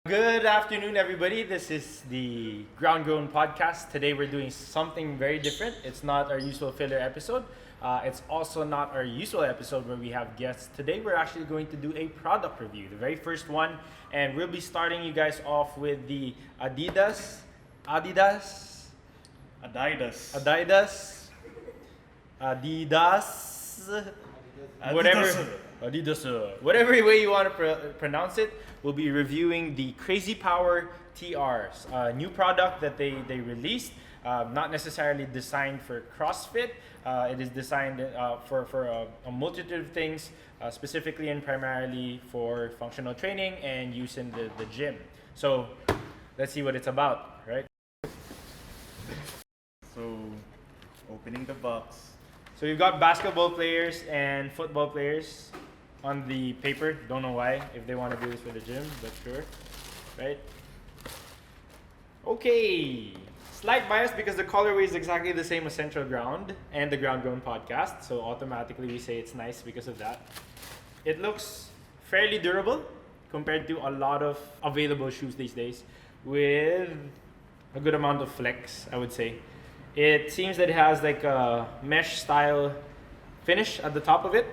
Good afternoon, everybody. This is the Ground Grown podcast. Today we're doing something very different. It's not our usual filler episode. It's also not our usual episode where we have guests. Today we're actually going to do a product review, the very first one. And we'll be starting you guys off with the Adidas, Adidas. whatever way you want to pronounce it. We'll be reviewing the Crazy Power TR, a new product that they released, not necessarily designed for CrossFit. It is designed for a multitude of things, specifically and primarily for functional training and use in the gym. So let's see what it's about, right? So, opening the box. So we've got basketball players and football players on the paper. Don't know why, if they want to do this for the gym, but sure, right? Okay, slight bias because the colorway is exactly the same as Central Ground and the Ground Grown podcast, so automatically we say it's nice because of that. It looks fairly durable compared to a lot of available shoes these days, with a good amount of flex, I would say. It seems that it has like a mesh style finish at the top of it.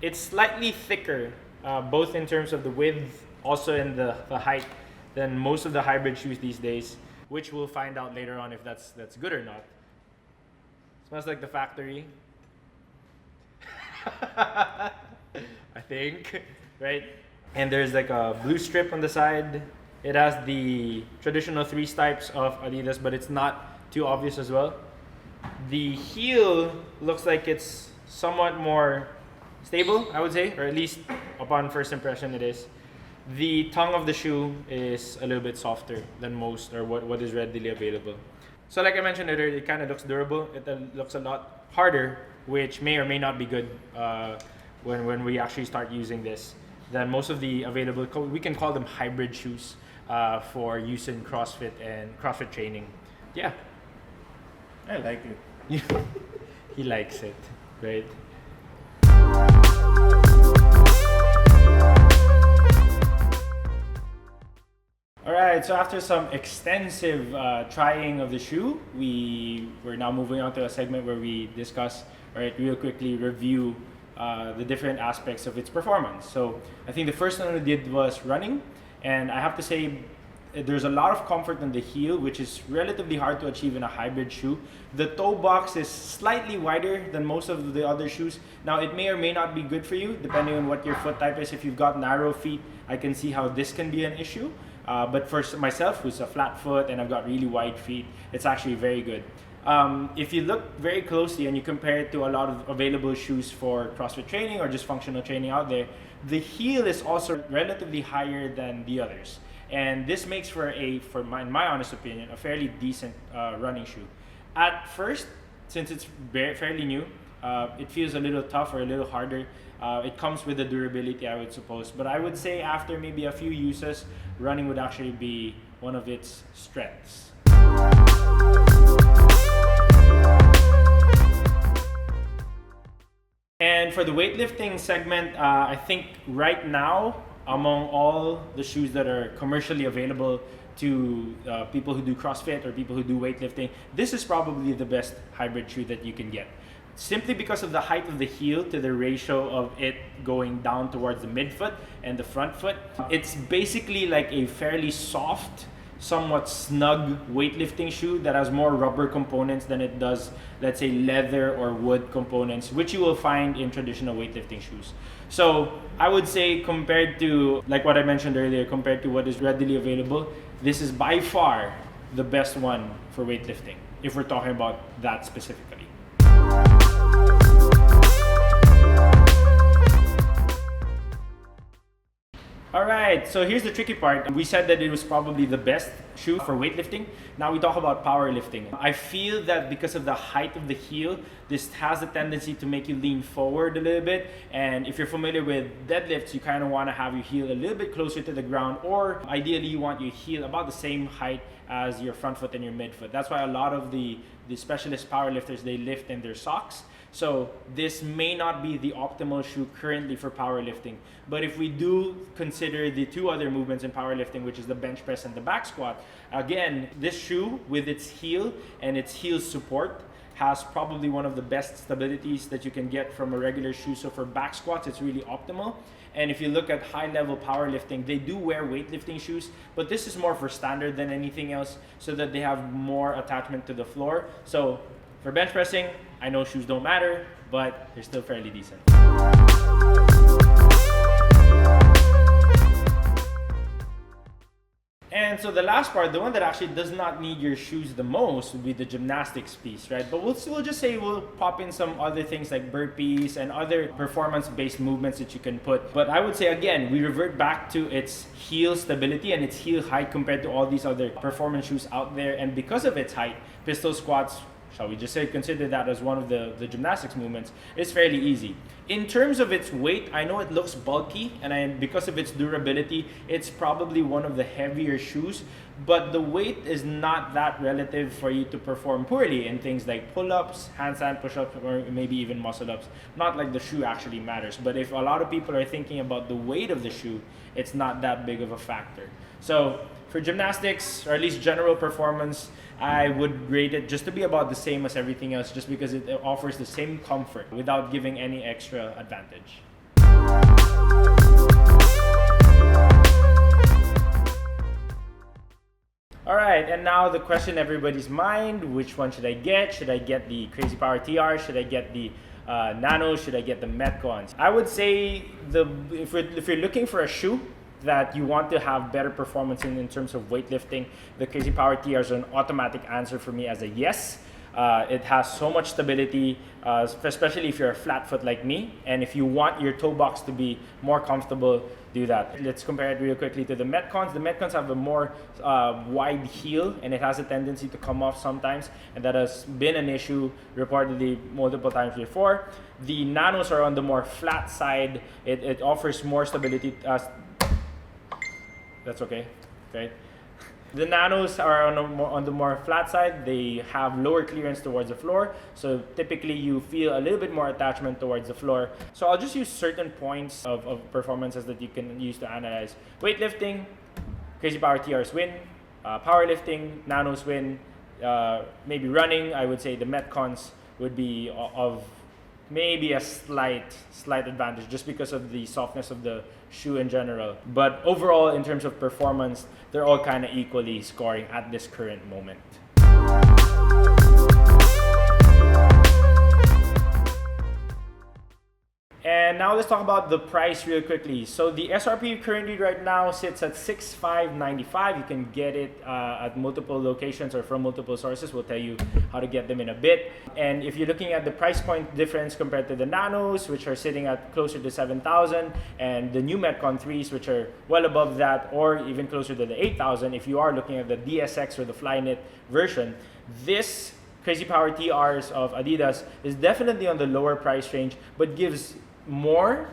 It's slightly thicker, both in terms of the width, also in the height, than most of the hybrid shoes these days, which we'll find out later on if that's good or not. Smells like the factory. I think, right? And there's like a blue strip on the side. It has the traditional 3 stripes of Adidas, but it's not too obvious as well. The heel looks like it's somewhat more stable, I would say, or at least upon first impression it is. The tongue of the shoe is a little bit softer than most, or what is readily available. So like I mentioned earlier, it kind of looks durable. It looks a lot harder, which may or may not be good when we actually start using this, than most of the available, we can call them hybrid shoes for use in CrossFit and CrossFit training. Yeah. I like it. He likes it, right? Alright, so after some extensive trying of the shoe, we're now moving on to a segment where we discuss, real quickly review the different aspects of its performance. So I think the first one we did was running, and I have to say there's a lot of comfort in the heel, which is relatively hard to achieve in a hybrid shoe. The toe box is slightly wider than most of the other shoes. Now, it may or may not be good for you, depending on what your foot type is. If you've got narrow feet, I can see how this can be an issue. But for myself, who's a flat foot and I've got really wide feet, it's actually very good. If you look very closely and you compare it to a lot of available shoes for CrossFit training or just functional training out there, the heel is also relatively higher than the others. And this makes for in my honest opinion, a fairly decent running shoe. At first, since it's fairly new, it feels a little tough or a little harder. It comes with the durability, I would suppose. But I would say after maybe a few uses, running would actually be one of its strengths. And for the weightlifting segment, I think right now, among all the shoes that are commercially available to people who do CrossFit or people who do weightlifting, this is probably the best hybrid shoe that you can get. Simply because of the height of the heel to the ratio of it going down towards the midfoot and the front foot. It's basically like a fairly soft, somewhat snug weightlifting shoe that has more rubber components than it does, let's say, leather or wood components, which you will find in traditional weightlifting shoes. So I would say, compared to, like what I mentioned earlier, compared to what is readily available, this is by far the best one for weightlifting, if we're talking about that specifically. Alright, so here's the tricky part. We said that it was probably the best shoe for weightlifting. Now we talk about powerlifting. I feel that because of the height of the heel, this has a tendency to make you lean forward a little bit. And if you're familiar with deadlifts, you kind of want to have your heel a little bit closer to the ground, or ideally you want your heel about the same height as your front foot and your midfoot. That's why a lot of the specialist powerlifters, they lift in their socks. So this may not be the optimal shoe currently for powerlifting. But if we do consider the two other movements in powerlifting, which is the bench press and the back squat, again, this shoe with its heel and its heel support has probably one of the best stabilities that you can get from a regular shoe. So for back squats, it's really optimal. And if you look at high level powerlifting, they do wear weightlifting shoes, but this is more for standard than anything else, so that they have more attachment to the floor. So for bench pressing, I know shoes don't matter, but they're still fairly decent. And so the last part, the one that actually does not need your shoes the most, would be the gymnastics piece, right? But we'll just say we'll pop in some other things like burpees and other performance-based movements that you can put. But I would say, again, we revert back to its heel stability and its heel height compared to all these other performance shoes out there. And because of its height, pistol squats, shall we just say, consider that as one of the gymnastics movements, is fairly easy. In terms of its weight, I know it looks bulky, and because of its durability, it's probably one of the heavier shoes, but the weight is not that relative for you to perform poorly in things like pull-ups, handstand push-ups, or maybe even muscle-ups. Not like the shoe actually matters, but if a lot of people are thinking about the weight of the shoe, it's not that big of a factor. So for gymnastics, or at least general performance, I would rate it just to be about the same as everything else, just because it offers the same comfort without giving any extra advantage. All right, and now the question in everybody's mind, which one should I get? Should I get the Crazy Power TR? Should I get the Nanos? Should I get the Metcons? I would say if you're looking for a shoe that you want to have better performance in terms of weightlifting, the Crazy Power TR is an automatic answer for me as a yes. It has so much stability, especially if you're a flat foot like me, and if you want your toe box to be more comfortable, do that. Let's compare it real quickly to the Metcons. The Metcons have a more wide heel, and it has a tendency to come off sometimes, and that has been an issue reportedly multiple times before. The Nanos are on the more flat side. It offers more stability. That's okay, right? The Nanos are on the more flat side. They have lower clearance towards the floor, so typically you feel a little bit more attachment towards the floor. So I'll just use certain points of performances that you can use to analyze. Weightlifting, Crazy Power TRs win. Powerlifting, Nanos win. Maybe running, I would say the Metcons would be of maybe a slight advantage just because of the softness of the shoe in general. But overall, in terms of performance, they're all kind of equally scoring at this current moment. And now let's talk about the price real quickly. So the SRP currently right now sits at $6,595. You can get it at multiple locations or from multiple sources. We'll tell you how to get them in a bit. And if you're looking at the price point difference compared to the Nanos, which are sitting at closer to $7,000, and the new Metcon 3s, which are well above that, or even closer to the $8,000, if you are looking at the DSX or the Flyknit version, this Crazy Power TRs of Adidas is definitely on the lower price range, but gives more,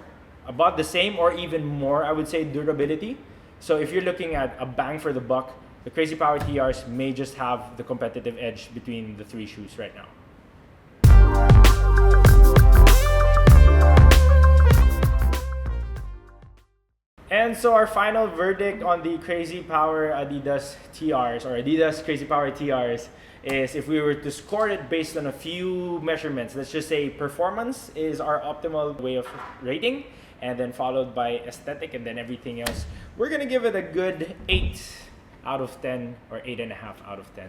about the same or even more, I would say, durability. So if you're looking at a bang for the buck, the Crazy Power TRs may just have the competitive edge between the three shoes right now. And so our final verdict on the Crazy Power Adidas TRs, or Adidas Crazy Power TRs, is if we were to score it based on a few measurements. Let's just say performance is our optimal way of rating, and then followed by aesthetic, and then everything else. We're gonna give it a good 8 out of 10 or 8.5 out of 10.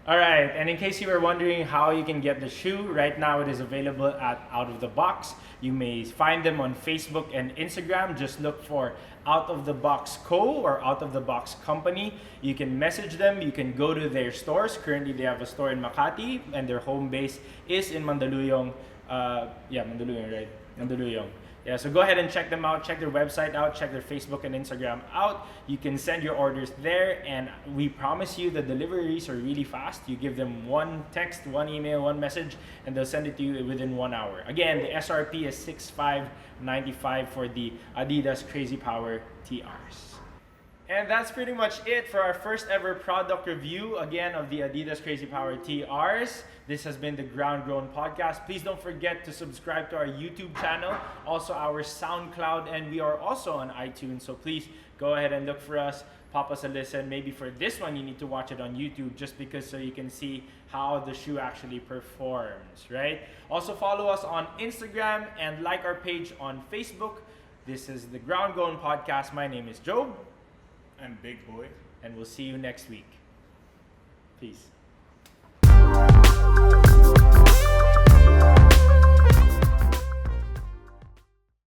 Alright, and in case you were wondering how you can get the shoe, right now it is available at Out of the Box. You may find them on Facebook and Instagram. Just look for Out of the Box Co. or Out of the Box Company. You can message them, you can go to their stores. Currently they have a store in Makati, and their home base is in Mandaluyong. Mandaluyong, right? Mandaluyong. Yeah, so go ahead and check them out, check their website out, check their Facebook and Instagram out. You can send your orders there, and we promise you the deliveries are really fast. You give them one text, one email, one message, and they'll send it to you within 1 hour. Again, the SRP is $6,595 for the Adidas Crazy Power TRs. And that's pretty much it for our first ever product review, again, of the Adidas Crazy Power TRs. This has been the Ground Grown Podcast. Please don't forget to subscribe to our YouTube channel, also our SoundCloud, and we are also on iTunes. So please go ahead and look for us, pop us a listen. Maybe for this one, you need to watch it on YouTube just because so you can see how the shoe actually performs, right? Also follow us on Instagram and like our page on Facebook. This is the Ground Grown Podcast. My name is Job. And Big Boy. And we'll see you next week. Peace.